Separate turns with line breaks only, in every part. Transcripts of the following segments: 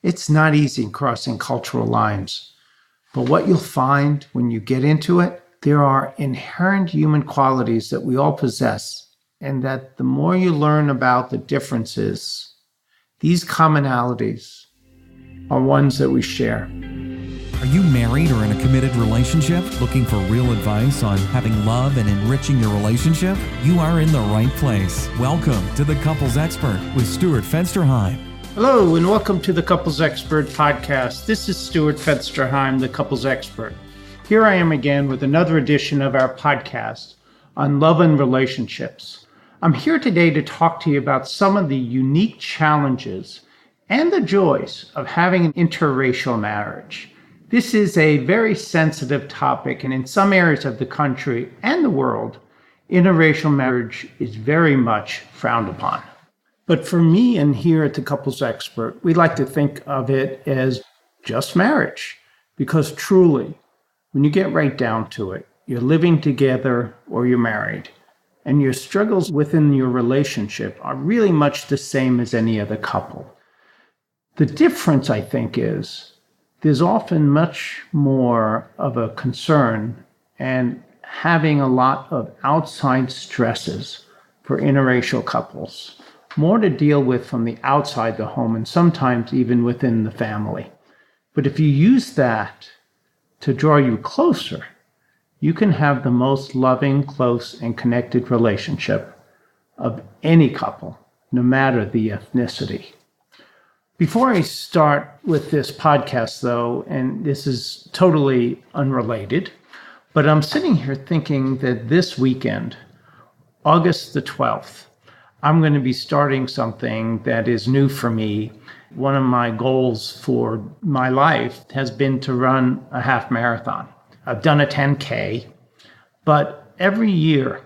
It's not easy crossing cultural lines, but what you'll find when you get into it, there are inherent human qualities that we all possess, and that the more you learn about the differences, these commonalities are ones that we share.
Are you married or in a committed relationship looking for real advice on having love and enriching your relationship? You are in the right place. Welcome to the Couples Expert with Stuart Fensterheim.
Hello, and welcome to the Couples Expert Podcast. This is Stuart Fensterheim, the Couples Expert. Here I am again with another edition of our podcast on love and relationships. I'm here today to talk to you about some of the unique challenges and the joys of having an interracial marriage. This is a very sensitive topic, and in some areas of the country and the world, interracial marriage is very much frowned upon. But for me and here at the Couples Expert, we like to think of it as just marriage, because truly, when you get right down to it, you're living together or you're married, and your struggles within your relationship are really much the same as any other couple. The difference, I think, is there's often much more of a concern and having a lot of outside stresses for interracial couples, more to deal with from the outside the home and sometimes even within the family. But if you use that to draw you closer, you can have the most loving, close, and connected relationship of any couple, no matter the ethnicity. Before I start with this podcast, though, and this is totally unrelated, but I'm sitting here thinking that this weekend, August the 12th, I'm going to be starting something that is new for me. One of my goals for my life has been to run a half marathon. I've done a 10K, but every year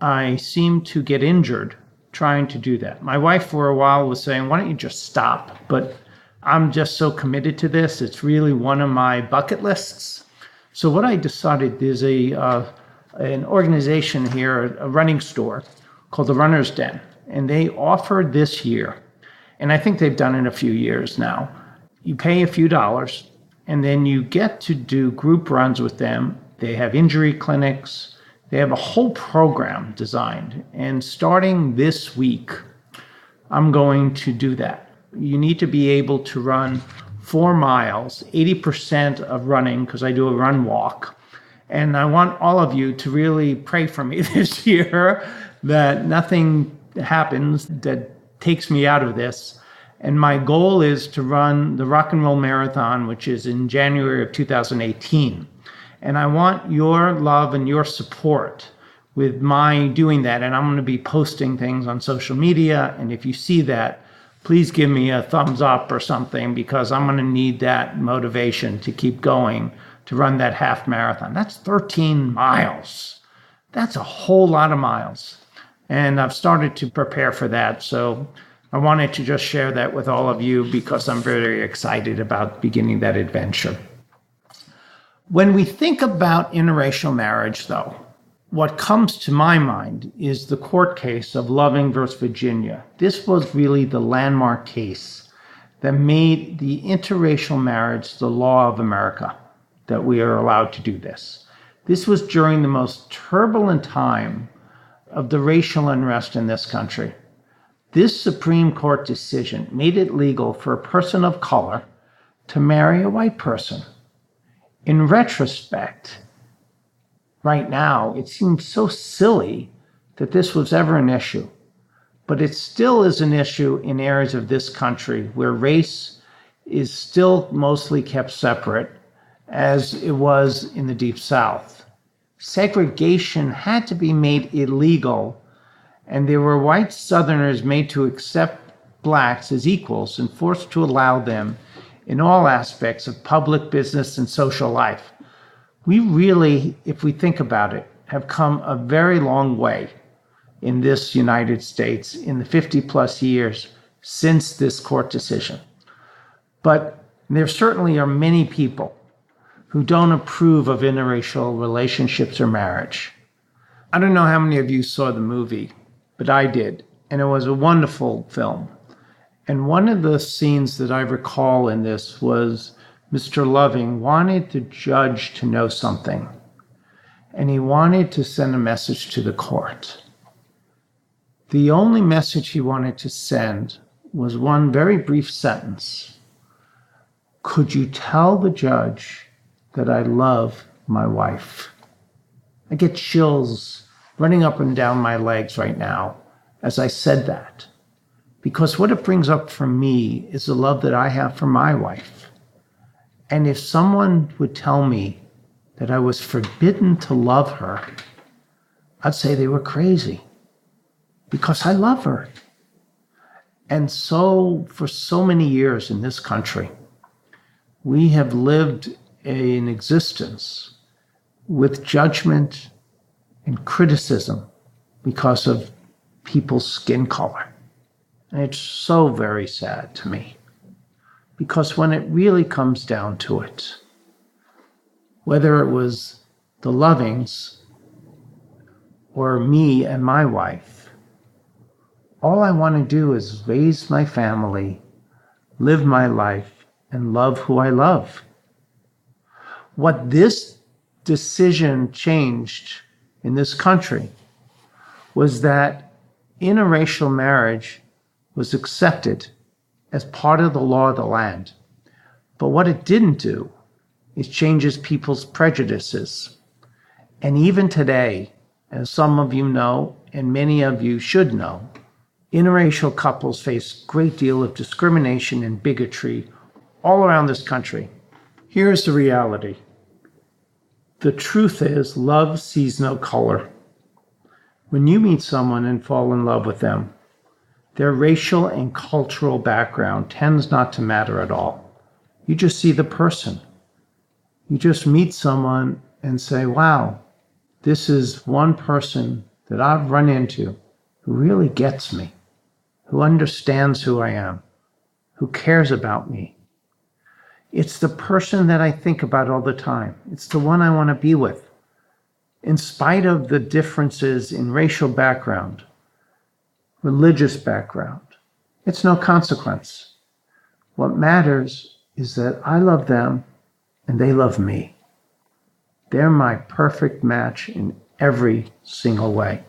I seem to get injured trying to do that. My wife for a while was saying, why don't you just stop? But I'm just so committed to this. It's really one of my bucket lists. So what I decided, there's an organization here, a running store called the Runner's Den, and they offer this year, and I think they've done it a few years now, you pay a few dollars, and then you get to do group runs with them. They have injury clinics. They have a whole program designed. And starting this week, I'm going to do that. You need to be able to run 4 miles, 80% of running, because I do a run walk. And I want all of you to really pray for me this year that nothing happens that takes me out of this. And my goal is to run the Rock and Roll Marathon, which is in January of 2018. And I want your love and your support with my doing that. And I'm going to be posting things on social media. And if you see that, please give me a thumbs up or something, because I'm going to need that motivation to keep going to run that half marathon. That's 13 miles. That's a whole lot of miles. And I've started to prepare for that. So I wanted to just share that with all of you because I'm very excited about beginning that adventure. When we think about interracial marriage, though, what comes to my mind is the court case of Loving versus Virginia. This was really the landmark case that made the interracial marriage the law of America, that we are allowed to do this. This was during the most turbulent time of the racial unrest in this country. This Supreme Court decision made it legal for a person of color to marry a white person. In retrospect, right now, it seems so silly that this was ever an issue, but it still is an issue in areas of this country where race is still mostly kept separate, as it was in the Deep South. Segregation had to be made illegal, and there were white Southerners made to accept blacks as equals and forced to allow them in all aspects of public, business, and social life. We really, if we think about it, have come a very long way in this United States in the 50 plus years since this court decision. But there certainly are many people who don't approve of interracial relationships or marriage. I don't know how many of you saw the movie, but I did, and it was a wonderful film. And one of the scenes that I recall in this was Mr. Loving wanted the judge to know something, and he wanted to send a message to the court. The only message he wanted to send was one very brief sentence. Could you tell the judge that I love my wife? I get chills running up and down my legs right now as I said that, because what it brings up for me is the love that I have for my wife. And if someone would tell me that I was forbidden to love her, I'd say they were crazy, because I love her. And so for so many years in this country, we have lived an existence with judgment and criticism because of people's skin color. And it's so very sad to me, because when it really comes down to it, whether it was the Lovings or me and my wife, all I want to do is raise my family, live my life, and love who I love. What this decision changed in this country was that interracial marriage was accepted as part of the law of the land. But what it didn't do is changes people's prejudices. And even today, as some of you know, and many of you should know, interracial couples face a great deal of discrimination and bigotry all around this country. Here's the reality. The truth is, love sees no color. When you meet someone and fall in love with them, their racial and cultural background tends not to matter at all. You just see the person. You just meet someone and say, wow, this is one person that I've run into who really gets me, who understands who I am, who cares about me. It's the person that I think about all the time. It's the one I want to be with. In spite of the differences in racial background, religious background, it's no consequence. What matters is that I love them and they love me. They're my perfect match in every single way.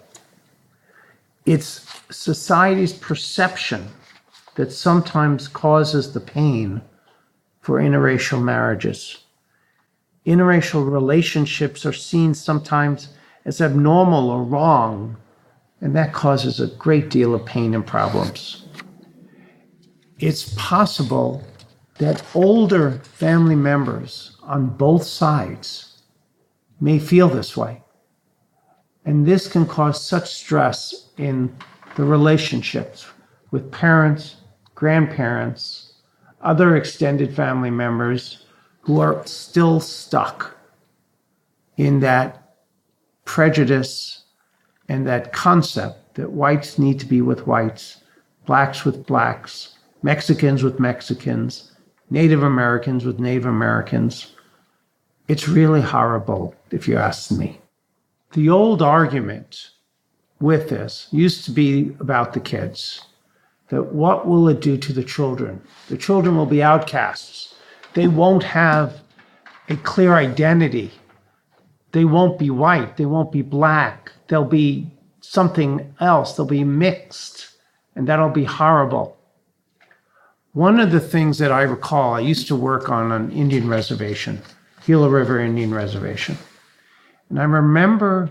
It's society's perception that sometimes causes the pain for interracial marriages. Interracial relationships are seen sometimes as abnormal or wrong, and that causes a great deal of pain and problems. It's possible that older family members on both sides may feel this way. And this can cause such stress in the relationships with parents, grandparents, other extended family members who are still stuck in that prejudice and that concept that whites need to be with whites, blacks with blacks, Mexicans with Mexicans, Native Americans with Native Americans. It's really horrible, if you ask me. The old argument with this used to be about the kids, that what will it do to the children? The children will be outcasts. They won't have a clear identity. They won't be white. They won't be black. They'll be something else. They'll be mixed, and that'll be horrible. One of the things that I recall, I used to work on an Indian reservation, Gila River Indian Reservation. And I remember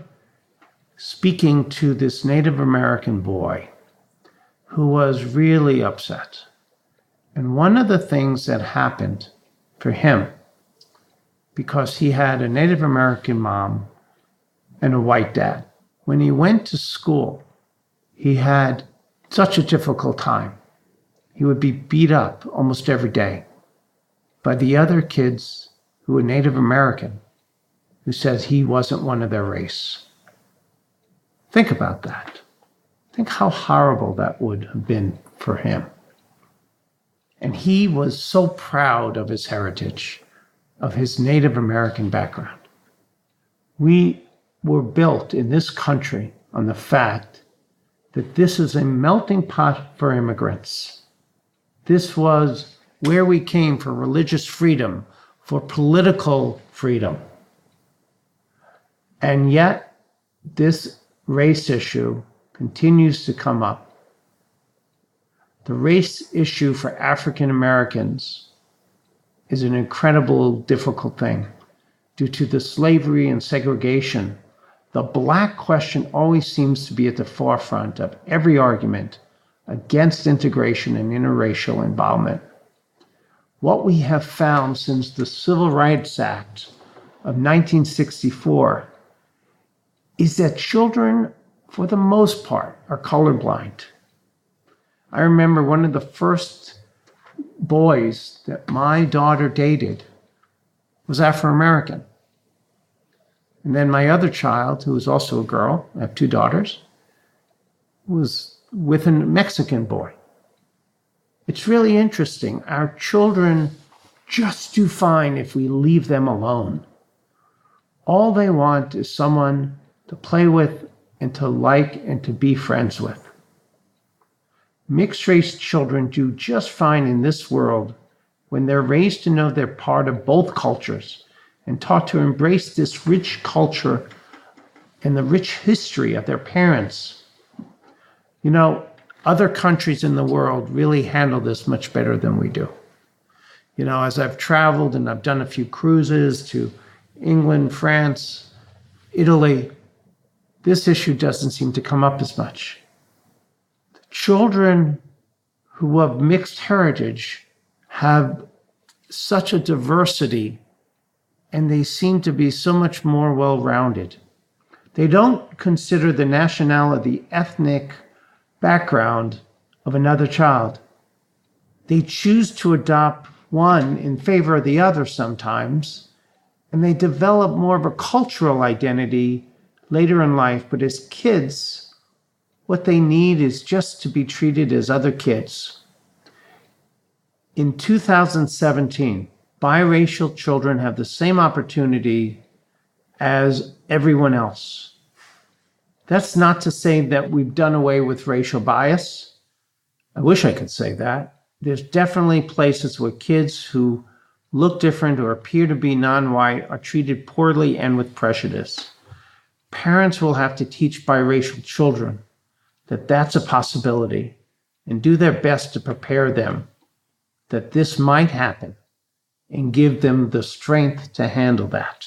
speaking to this Native American boy who was really upset. And one of the things that happened for him, because he had a Native American mom and a white dad, when he went to school, he had such a difficult time. He would be beat up almost every day by the other kids who were Native American, who said he wasn't one of their race. Think about that. Think how horrible that would have been for him. And he was so proud of his heritage, of his Native American background. We were built in this country on the fact that this is a melting pot for immigrants. This was where we came for religious freedom, for political freedom. And yet, this race issue continues to come up. The race issue for African Americans is an incredible, difficult thing. Due to the slavery and segregation, the Black question always seems to be at the forefront of every argument against integration and interracial involvement. What we have found since the Civil Rights Act of 1964 is that children, for the most part, are colorblind. I remember one of the first boys that my daughter dated was Afro-American. And then my other child, who was also a girl, I have two daughters, was with a Mexican boy. It's really interesting. Our children just do fine if we leave them alone. All they want is someone to play with and to like and to be friends with. Mixed race children do just fine in this world when they're raised to know they're part of both cultures and taught to embrace this rich culture and the rich history of their parents. You know, other countries in the world really handle this much better than we do. You know, as I've traveled and I've done a few cruises to England, France, Italy, this issue doesn't seem to come up as much. Children who have mixed heritage have such a diversity, and they seem to be so much more well-rounded. They don't consider the nationality, ethnic background of another child. They choose to adopt one in favor of the other sometimes, and they develop more of a cultural identity later in life. But as kids, what they need is just to be treated as other kids. In 2017, biracial children have the same opportunity as everyone else. That's not to say that we've done away with racial bias. I wish I could say that. There's definitely places where kids who look different or appear to be non-white are treated poorly and with prejudice. Parents will have to teach biracial children that that's a possibility and do their best to prepare them that this might happen and give them the strength to handle that.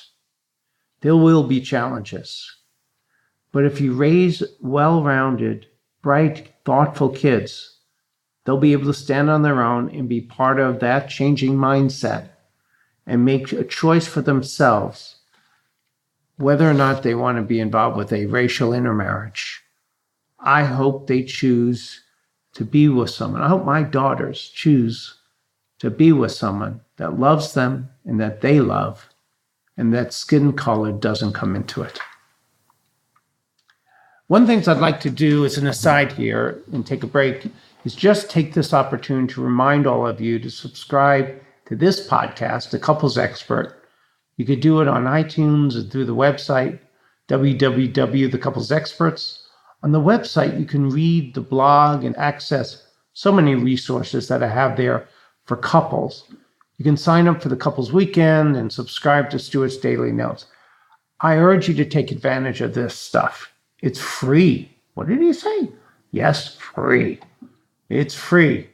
There will be challenges. But if you raise well-rounded, bright, thoughtful kids, they'll be able to stand on their own and be part of that changing mindset and make a choice for themselves whether or not they want to be involved with a racial intermarriage. I hope they choose to be with someone. I hope my daughters choose to be with someone that loves them and that they love, and that skin color doesn't come into it. One thing I'd like to do as an aside here and take a break is just take this opportunity to remind all of you to subscribe to this podcast, The Couples Expert. You could do it on iTunes and through the website, www.thecouplesexperts. On the website, you can read the blog and access so many resources that I have there for couples. You can sign up for the Couples Weekend and subscribe to Stuart's Daily Notes. I urge you to take advantage of this stuff. It's free. What did he say? Yes, free. It's free.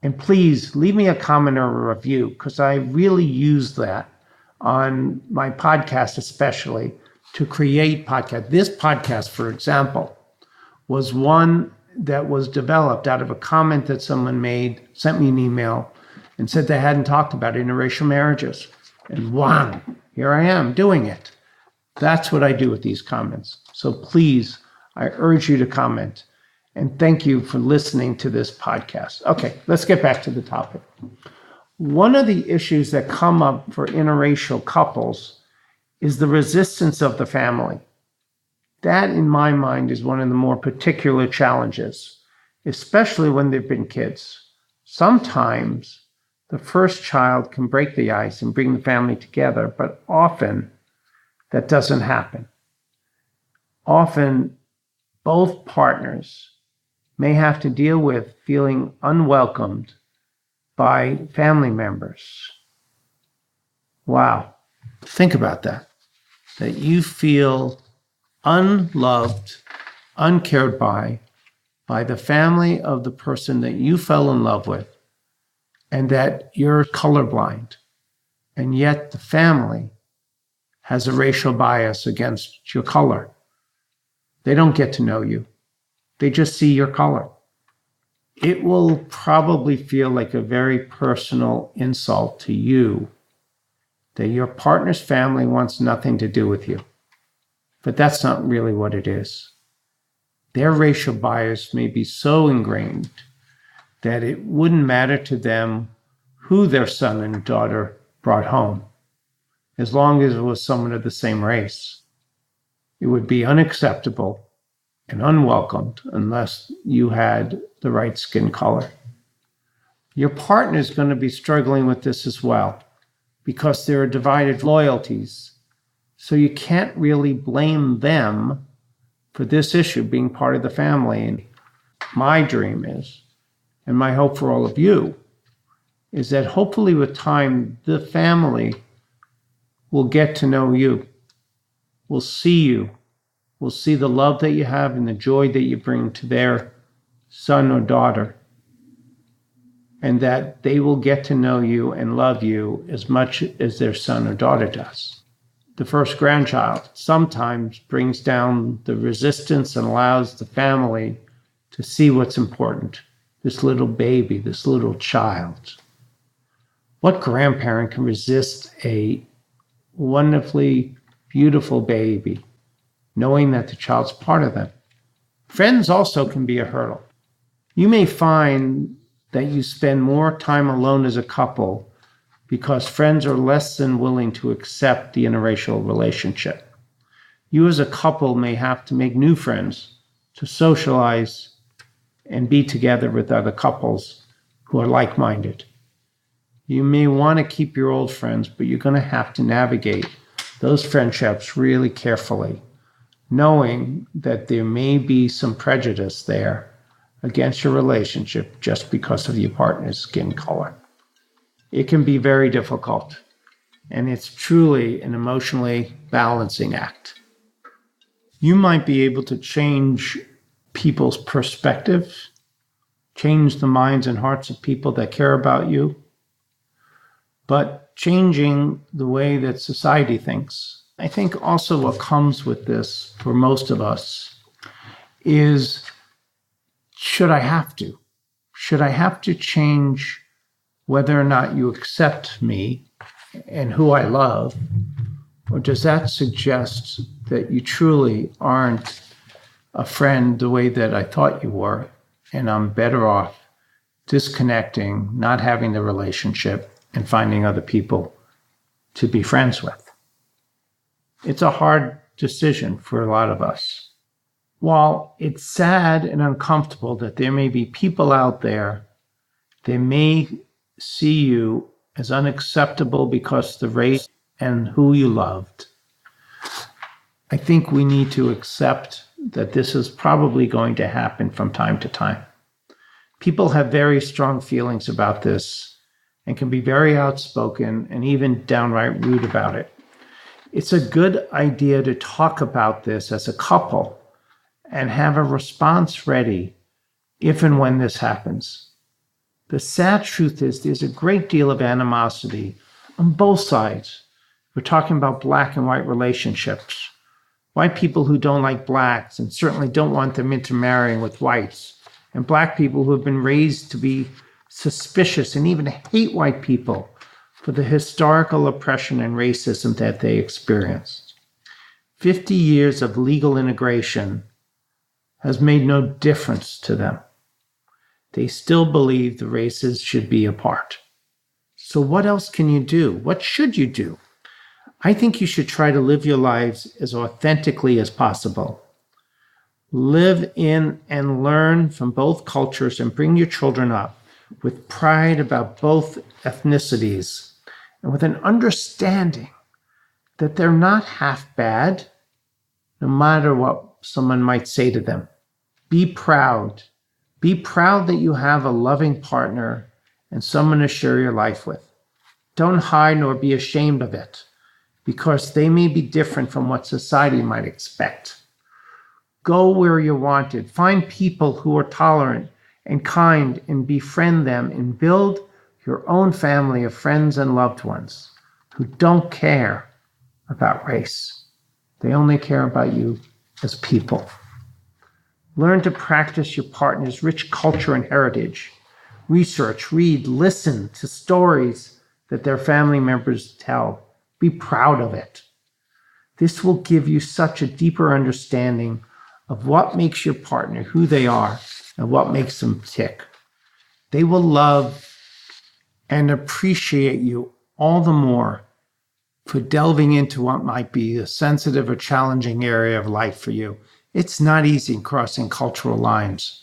And please leave me a comment or a review, because I really use that on my podcast, especially to create podcasts. This podcast, for example, was one that was developed out of a comment that someone made, sent me an email, and said they hadn't talked about interracial marriages. And wow, here I am doing it. That's what I do with these comments. So please, I urge you to comment. And thank you for listening to this podcast. Okay, let's get back to the topic. One of the issues that come up for interracial couples is the resistance of the family. That, in my mind, is one of the more particular challenges, especially when they've been kids. Sometimes the first child can break the ice and bring the family together, but often that doesn't happen. Often both partners may have to deal with feeling unwelcomed by family members. Wow. Think about that. That you feel unloved, uncared by the family of the person that you fell in love with, and that you're colorblind. And yet the family has a racial bias against your color. They don't get to know you. They just see your color. It will probably feel like a very personal insult to you that your partner's family wants nothing to do with you. But that's not really what it is. Their racial bias may be so ingrained that it wouldn't matter to them who their son and daughter brought home, as long as it was someone of the same race. It would be unacceptable and unwelcomed unless you had the right skin color. Your partner is going to be struggling with this as well, because there are divided loyalties. So you can't really blame them for this issue being part of the family. And my dream is, and my hope for all of you, is that hopefully with time, the family will get to know you, will see you, will see the love that you have and the joy that you bring to their son or daughter, and that they will get to know you and love you as much as their son or daughter does. The first grandchild sometimes brings down the resistance and allows the family to see what's important. This little baby, this little child. What grandparent can resist a wonderfully beautiful baby, knowing that the child's part of them? Friends also can be a hurdle. You may find that you spend more time alone as a couple because friends are less than willing to accept the interracial relationship. You as a couple may have to make new friends to socialize and be together with other couples who are like-minded. You may want to keep your old friends, but you're going to have to navigate those friendships really carefully, knowing that there may be some prejudice there against your relationship just because of your partner's skin color. It can be very difficult, and it's truly an emotionally balancing act. You might be able to change people's perspective, change the minds and hearts of people that care about you, but changing the way that society thinks. I think also what comes with this for most of us is, should I have to? Should I have to change whether or not you accept me and who I love? Or does that suggest that you truly aren't a friend the way that I thought you were, and I'm better off disconnecting, not having the relationship, and finding other people to be friends with? It's a hard decision for a lot of us. While it's sad and uncomfortable that there may be people out there that may see you as unacceptable because of the race and who you loved, I think we need to accept that this is probably going to happen from time to time. People have very strong feelings about this and can be very outspoken and even downright rude about it. It's a good idea to talk about this as a couple and have a response ready if and when this happens. The sad truth is there's a great deal of animosity on both sides. We're talking about black and white relationships. White people who don't like blacks and certainly don't want them intermarrying with whites, and black people who have been raised to be suspicious and even hate white people for the historical oppression and racism that they experienced. 50 years of legal integration has made no difference to them. They still believe the races should be apart. So what else can you do? What should you do? I think you should try to live your lives as authentically as possible. Live in and learn from both cultures and bring your children up with pride about both ethnicities and with an understanding that they're not half bad, no matter what someone might say to them. Be proud. Be proud that you have a loving partner and someone to share your life with. Don't hide nor be ashamed of it, because they may be different from what society might expect. Go where you're wanted. Find people who are tolerant and kind and befriend them, and build your own family of friends and loved ones who don't care about race. They only care about you as people. Learn to practice your partner's rich culture and heritage. Research, read, listen to stories that their family members tell. Be proud of it. This will give you such a deeper understanding of what makes your partner who they are and what makes them tick. They will love and appreciate you all the more for delving into what might be a sensitive or challenging area of life for you. It's not easy crossing cultural lines,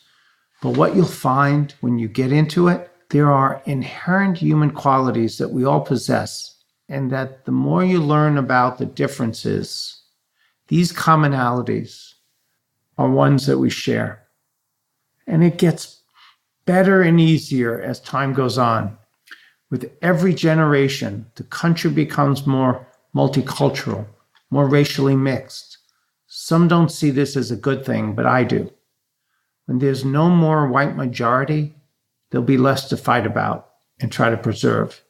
but what you'll find when you get into it, there are inherent human qualities that we all possess, and that the more you learn about the differences, these commonalities are ones that we share. And it gets better and easier as time goes on. With every generation, the country becomes more multicultural, more racially mixed. Some don't see this as a good thing, but I do. When there's no more white majority, there'll be less to fight about and try to preserve.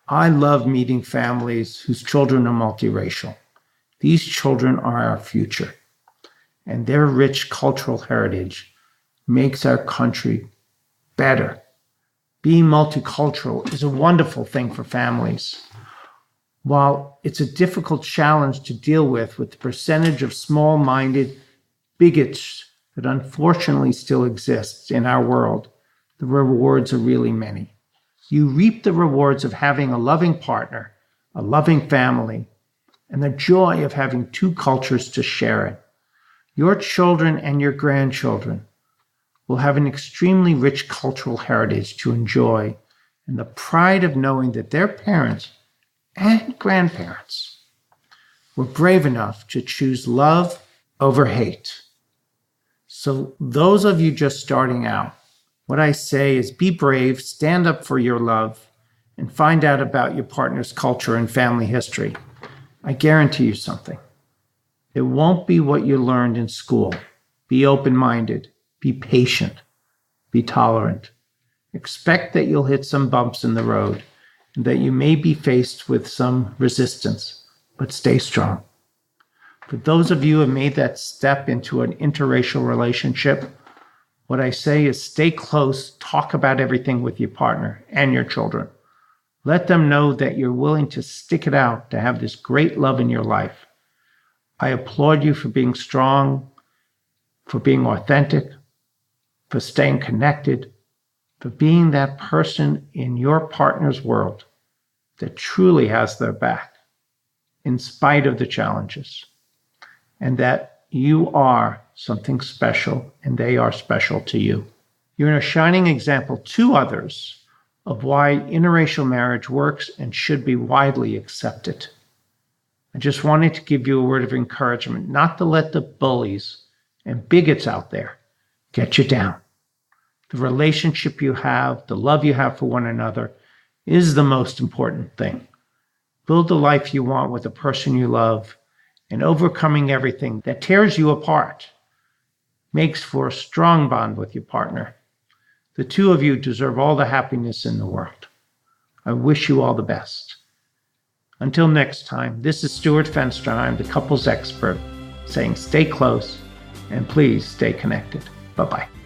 I love meeting families whose children are multiracial. These children are our future, and their rich cultural heritage makes our country better. Being multicultural is a wonderful thing for families. While it's a difficult challenge to deal with the percentage of small-minded bigots that unfortunately still exists in our world, the rewards are really many. You reap the rewards of having a loving partner, a loving family, and the joy of having two cultures to share it. Your children and your grandchildren will have an extremely rich cultural heritage to enjoy, and the pride of knowing that their parents and grandparents were brave enough to choose love over hate. So those of you just starting out, what I say is be brave, stand up for your love, and find out about your partner's culture and family history. I guarantee you something. It won't be what you learned in school. Be open-minded, be patient, be tolerant. Expect that you'll hit some bumps in the road and that you may be faced with some resistance, but stay strong. For those of you who have made that step into an interracial relationship, what I say is stay close, talk about everything with your partner and your children. Let them know that you're willing to stick it out to have this great love in your life. I applaud you for being strong, for being authentic, for staying connected, for being that person in your partner's world that truly has their back, in spite of the challenges, and that you are something special and they are special to you. You're a shining example to others of why interracial marriage works and should be widely accepted. I just wanted to give you a word of encouragement, not to let the bullies and bigots out there get you down. The relationship you have, the love you have for one another is the most important thing. Build the life you want with the person you love, and overcoming everything that tears you apart makes for a strong bond with your partner. The two of you deserve all the happiness in the world. I wish you all the best. Until next time, this is Stuart Fenster, and I'm the couples expert, saying stay close and please stay connected. Bye-bye.